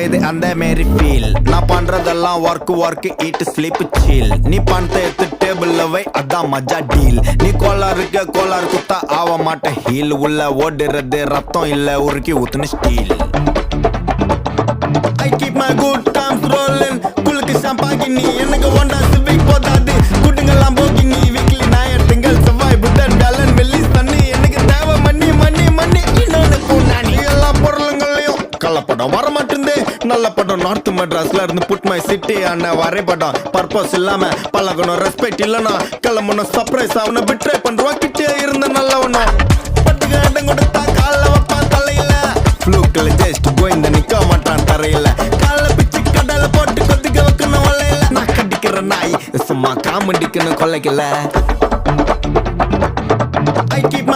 கிடைக்குது அந்த மாரி ஃபீல். நான் பண்றதெல்லாம் ஒர்க் ஈட் ஸ்லீப் சீல். நீ பணத்தை எடுத்து டேபிள்ல வை அதான் மஜா டீல். நீ கோளாறு குத்தா ஆக மாட்ட ஹீல். உள்ள ஓடுறது ரத்தம் இல்ல உருக்கி ஊத்துன steel. I keep my good times rolling. குளுக்கு ஷாம்பாகினி எனக்கு ஒண்டா சிவிக் போதாது. குட்டுங்கெல்லாம் போகினி வீக்லி ஞாயிறு திங்கள் செவ்வாய் புதன் வியாழன் வெள்ளி சனி. எனக்கு தேவை மண்ணி இன்னொன்னு பூனானி. எல்லா பொருளுங்களையும் கள்ளப்படம் வர மாட்டேங்குது. நல்ல படம் நார்த் மெட்ராஸ்ல இருந்து புட் மை சிட்டி அண்ணா வரைபடம். பர்பஸ் இல்லாம பழகணும் ரெஸ்பெக்ட் இல்லனா கிளம்பணும் சர்ப்ரைஸ் ஆகணும். பிட்ரே பண்றோம் கிட்டே இருந்த நல்லவனும். பட்டுக்கு இடம் கொடுத்தா கால வைப்பான் தலையில. ஃப்ளூக்ல ஜஸ்ட் கோயிந்த நிக்க மாட்டான் தரையில. கால பிச்சு கடல போட்டு கொதிக்க வைக்கணும் வலையில. நான் கடிக்கிற நாய் சும்மா காமெடிக்குன்னு கொல்லைக்கல.